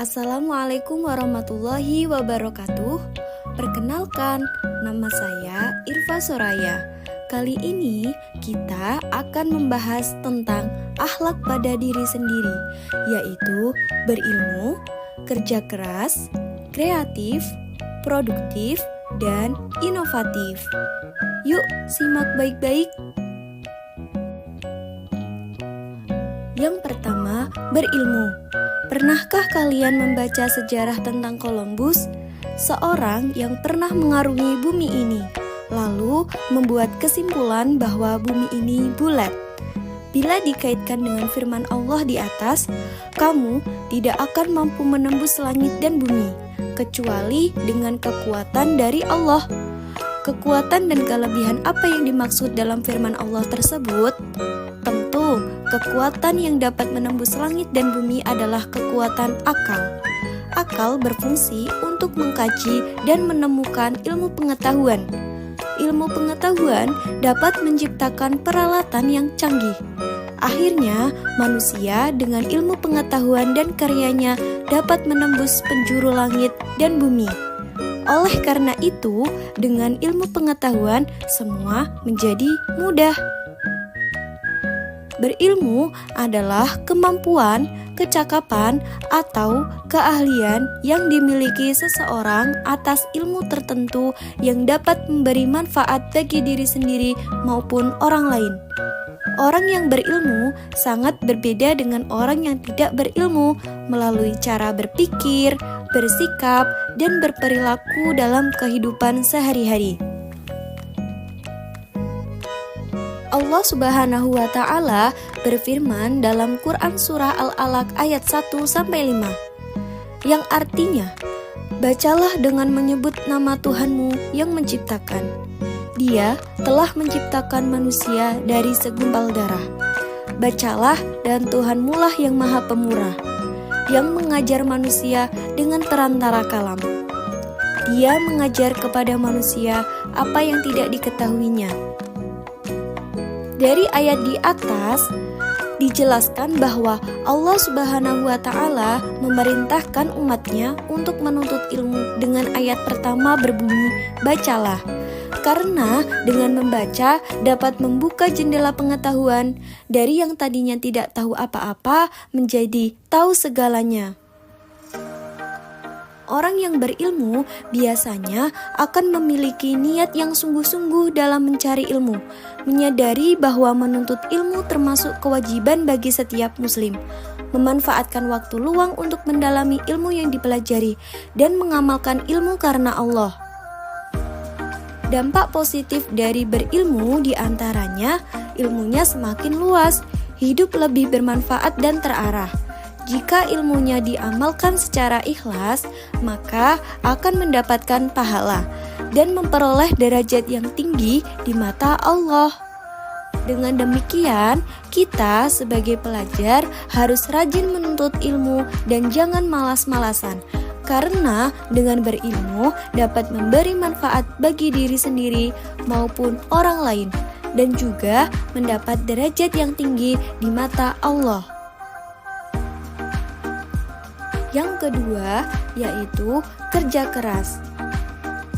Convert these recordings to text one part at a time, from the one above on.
Assalamualaikum warahmatullahi wabarakatuh. Perkenalkan, nama saya Irfa Soraya. Kali ini kita akan membahas tentang akhlak pada diri sendiri, yaitu berilmu, kerja keras, kreatif, produktif, dan inovatif. Yuk, simak baik-baik. Yang pertama, berilmu. Pernahkah kalian membaca sejarah tentang Columbus, seorang yang pernah mengarungi bumi ini, lalu membuat kesimpulan bahwa bumi ini bulat? Bila dikaitkan dengan firman Allah di atas, kamu tidak akan mampu menembus langit dan bumi, kecuali dengan kekuatan dari Allah. Kekuatan dan kelebihan apa yang dimaksud dalam firman Allah tersebut? Tentu, kekuatan yang dapat menembus langit dan bumi adalah kekuatan akal. Akal berfungsi untuk mengkaji dan menemukan ilmu pengetahuan. Ilmu pengetahuan dapat menciptakan peralatan yang canggih. Akhirnya, manusia dengan ilmu pengetahuan dan karyanya dapat menembus penjuru langit dan bumi. Oleh karena itu, dengan ilmu pengetahuan, semua menjadi mudah. Berilmu adalah kemampuan, kecakapan, atau keahlian yang dimiliki seseorang atas ilmu tertentu yang dapat memberi manfaat bagi diri sendiri maupun orang lain. Orang yang berilmu sangat berbeda dengan orang yang tidak berilmu melalui cara berpikir, bersikap, dan berperilaku dalam kehidupan sehari-hari. Allah Subhanahu wa Ta'ala berfirman dalam Quran Surah Al-Alaq ayat 1-5, yang artinya, bacalah dengan menyebut nama Tuhanmu yang menciptakan. Dia telah menciptakan manusia dari segumpal darah. Bacalah, dan Tuhanmulah yang maha pemurah, yang mengajar manusia dengan perantara kalam. Dia mengajar kepada manusia apa yang tidak diketahuinya. Dari ayat di atas dijelaskan bahwa Allah Subhanahu wa Ta'ala memerintahkan umatnya untuk menuntut ilmu dengan ayat pertama berbunyi, bacalah. Karena dengan membaca dapat membuka jendela pengetahuan dari yang tadinya tidak tahu apa-apa menjadi tahu segalanya. Orang yang berilmu biasanya akan memiliki niat yang sungguh-sungguh dalam mencari ilmu, menyadari bahwa menuntut ilmu termasuk kewajiban bagi setiap muslim, memanfaatkan waktu luang untuk mendalami ilmu yang dipelajari, dan mengamalkan ilmu karena Allah. Dampak positif dari berilmu diantaranya, ilmunya semakin luas, hidup lebih bermanfaat dan terarah. Jika ilmunya diamalkan secara ikhlas, maka akan mendapatkan pahala dan memperoleh derajat yang tinggi di mata Allah. Dengan demikian, kita sebagai pelajar harus rajin menuntut ilmu dan jangan malas-malasan. Karena dengan berilmu dapat memberi manfaat bagi diri sendiri maupun orang lain, dan juga mendapat derajat yang tinggi di mata Allah. Yang kedua, yaitu kerja keras.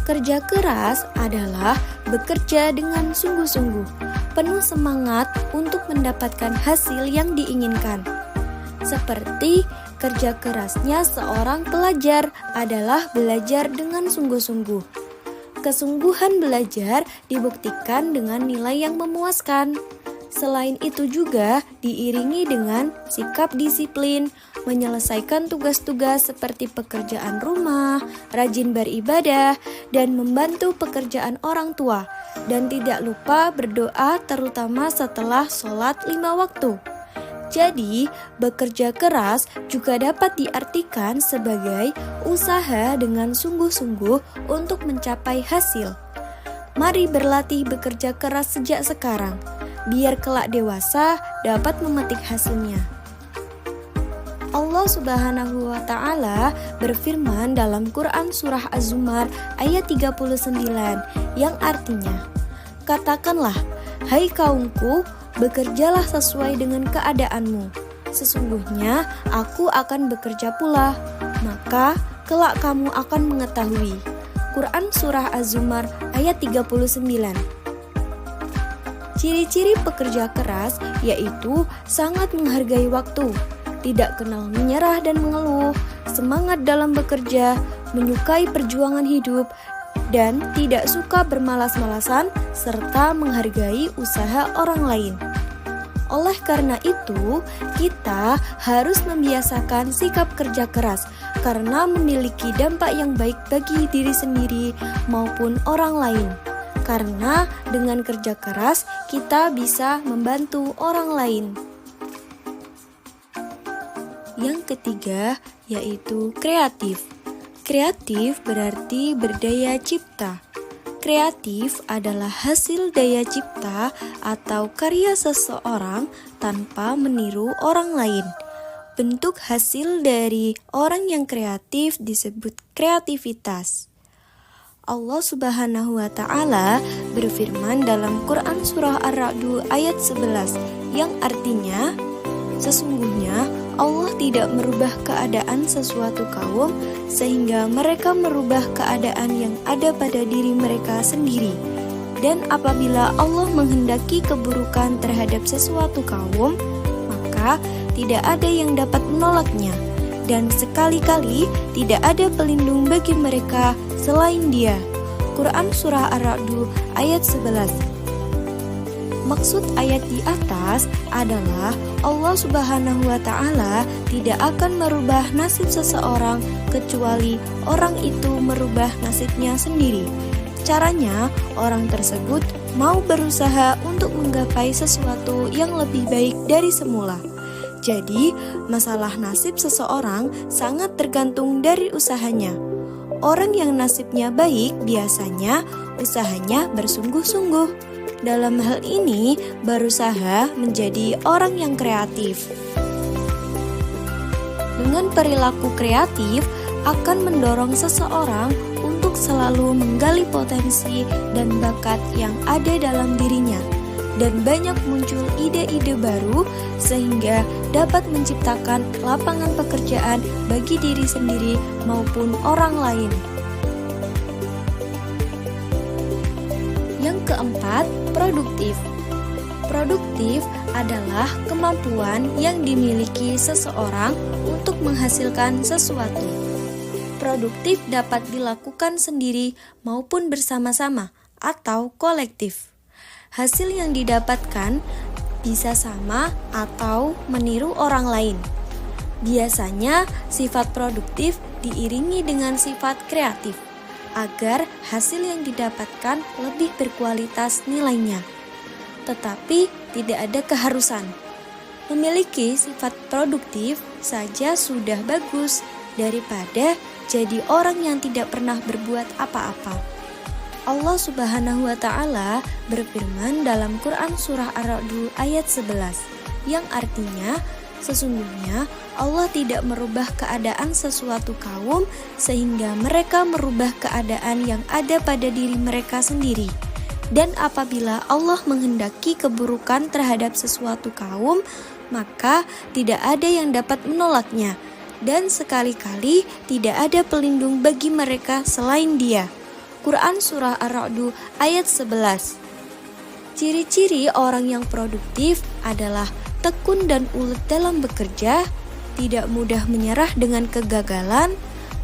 Kerja keras adalah bekerja dengan sungguh-sungguh, penuh semangat untuk mendapatkan hasil yang diinginkan. Seperti kerja kerasnya seorang pelajar adalah belajar dengan sungguh-sungguh. Kesungguhan belajar dibuktikan dengan nilai yang memuaskan. Selain itu juga diiringi dengan sikap disiplin, menyelesaikan tugas-tugas seperti pekerjaan rumah, rajin beribadah, dan membantu pekerjaan orang tua, dan tidak lupa berdoa terutama setelah sholat 5 waktu. Jadi, bekerja keras juga dapat diartikan sebagai usaha dengan sungguh-sungguh untuk mencapai hasil. Mari berlatih bekerja keras sejak sekarang, biar kelak dewasa dapat memetik hasilnya. Allah Subhanahu wa Ta'ala berfirman dalam Quran Surah Az-Zumar ayat 39 yang artinya, katakanlah, hai kaumku, bekerjalah sesuai dengan keadaanmu. Sesungguhnya aku akan bekerja pula. maka kelak kamu akan mengetahui. Quran Surah Az-Zumar ayat 39. Ciri-ciri pekerja keras yaitu sangat menghargai waktu, tidak kenal menyerah dan mengeluh, semangat dalam bekerja, menyukai perjuangan hidup, dan tidak suka bermalas-malasan, serta menghargai usaha orang lain. Oleh karena itu, kita harus membiasakan sikap kerja keras karena memiliki dampak yang baik bagi diri sendiri maupun orang lain. Karena dengan kerja keras, kita bisa membantu orang lain. Yang ketiga, yaitu kreatif. Kreatif berarti berdaya cipta. Kreatif adalah hasil daya cipta atau karya seseorang tanpa meniru orang lain. Bentuk hasil dari orang yang kreatif disebut kreativitas. Allah Subhanahu wa Ta'ala berfirman dalam Quran Surah Ar-Ra'd ayat 11 yang artinya, sesungguhnya Allah tidak merubah keadaan sesuatu kaum sehingga mereka merubah keadaan yang ada pada diri mereka sendiri. Dan apabila Allah menghendaki keburukan terhadap sesuatu kaum, maka tidak ada yang dapat menolaknya. Dan sekali-kali tidak ada pelindung bagi mereka selain Dia. Quran Surah Ar-Ra'd ayat 11. Maksud ayat di atas adalah Allah Subhanahu wa Ta'ala tidak akan merubah nasib seseorang kecuali orang itu merubah nasibnya sendiri. Caranya, orang tersebut mau berusaha untuk menggapai sesuatu yang lebih baik dari semula. Jadi, masalah nasib seseorang sangat tergantung dari usahanya. Orang yang nasibnya baik biasanya usahanya bersungguh-sungguh. Dalam hal ini, berusaha menjadi orang yang kreatif. Dengan perilaku kreatif akan mendorong seseorang untuk selalu menggali potensi dan bakat yang ada dalam dirinya, dan banyak muncul ide-ide baru sehingga dapat menciptakan lapangan pekerjaan bagi diri sendiri maupun orang lain. Yang keempat, produktif. Produktif adalah kemampuan yang dimiliki seseorang untuk menghasilkan sesuatu. Produktif dapat dilakukan sendiri maupun bersama-sama atau kolektif. Hasil yang didapatkan bisa sama atau meniru orang lain. Biasanya sifat produktif diiringi dengan sifat kreatif, agar hasil yang didapatkan lebih berkualitas nilainya. Tetapi tidak ada keharusan. Memiliki sifat produktif saja sudah bagus daripada jadi orang yang tidak pernah berbuat apa-apa. Allah Subhanahu wa Ta'ala berfirman dalam Quran Surah Ar-Ra'd ayat 11 yang artinya, sesungguhnya Allah tidak merubah keadaan sesuatu kaum sehingga mereka merubah keadaan yang ada pada diri mereka sendiri. Dan apabila Allah menghendaki keburukan terhadap sesuatu kaum, maka tidak ada yang dapat menolaknya. Dan sekali-kali tidak ada pelindung bagi mereka selain Dia. Quran Surah Ar-Ra'd ayat 11. Ciri-ciri orang yang produktif adalah tekun dan ulet dalam bekerja, tidak mudah menyerah dengan kegagalan,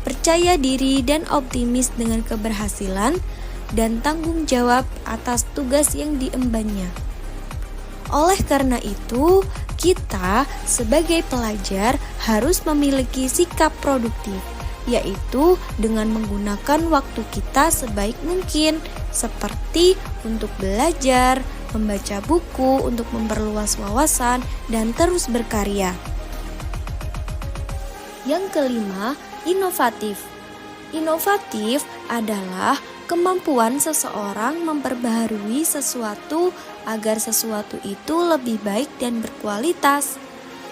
percaya diri dan optimis dengan keberhasilan, dan tanggung jawab atas tugas yang diembannya. Oleh karena itu, kita sebagai pelajar harus memiliki sikap produktif, yaitu dengan menggunakan waktu kita sebaik mungkin, seperti untuk belajar, membaca buku untuk memperluas wawasan, dan terus berkarya. Yang kelima, inovatif. Inovatif adalah kemampuan seseorang memperbaharui sesuatu agar sesuatu itu lebih baik dan berkualitas.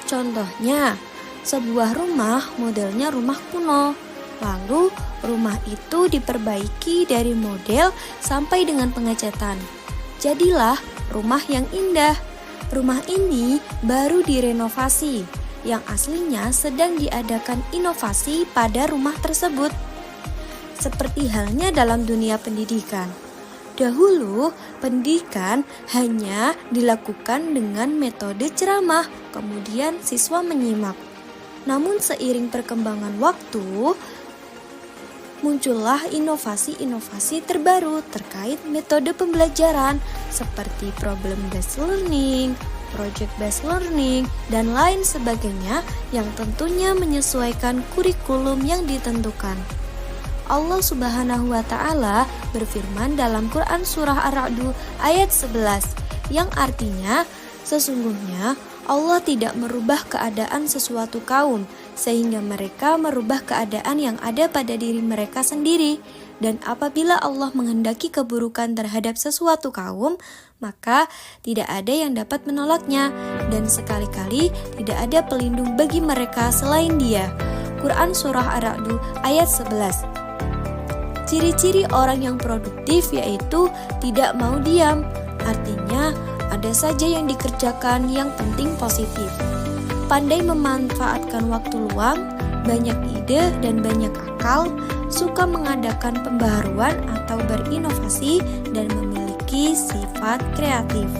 Contohnya, sebuah rumah modelnya rumah kuno. Lalu, rumah itu diperbaiki dari model sampai dengan pengecatan. Jadilah rumah yang indah. Rumah ini baru direnovasi. yang aslinya sedang diadakan inovasi pada rumah tersebut. Seperti halnya dalam dunia pendidikan. Dahulu, pendidikan hanya dilakukan dengan metode ceramah, kemudian siswa menyimak. Namun seiring perkembangan waktu, muncullah inovasi-inovasi terbaru terkait metode pembelajaran seperti problem based learning, project based learning, dan lain sebagainya yang tentunya menyesuaikan kurikulum yang ditentukan. Allah Subhanahu wa Ta'ala berfirman dalam Quran Surah Ar-Ra'd ayat 11 yang artinya sesungguhnya Allah tidak merubah keadaan sesuatu kaum sehingga mereka merubah keadaan yang ada pada diri mereka sendiri, dan apabila Allah menghendaki keburukan terhadap sesuatu kaum maka tidak ada yang dapat menolaknya, dan sekali-kali tidak ada pelindung bagi mereka selain Dia. Quran Surah Ar-Ra'd ayat 11. Ciri-ciri orang yang produktif yaitu tidak mau diam, artinya ada saja yang dikerjakan yang penting positif. Pandai memanfaatkan waktu luang, banyak ide dan banyak akal, suka mengadakan pembaharuan atau berinovasi dan memiliki sifat kreatif.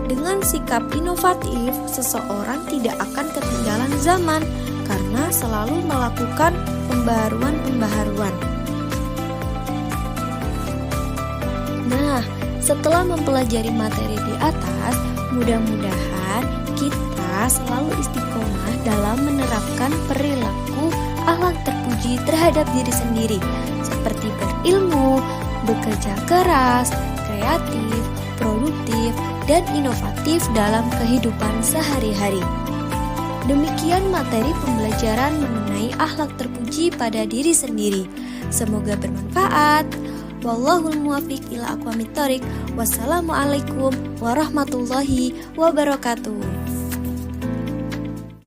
Dengan sikap inovatif, seseorang tidak akan ketinggalan zaman karena selalu melakukan pembaharuan-pembaharuan. Nah, setelah mempelajari materi di atas, mudah-mudahan kita selalu istiqomah dalam menerapkan perilaku akhlak terpuji terhadap diri sendiri, seperti berilmu, bekerja keras, kreatif, produktif, dan inovatif dalam kehidupan sehari-hari. Demikian materi pembelajaran mengenai akhlak terpuji pada diri sendiri. Semoga bermanfaat. Wallahul muwaffiq ila aqwamit thoriq. Wassalamualaikum warahmatullahi wabarakatuh.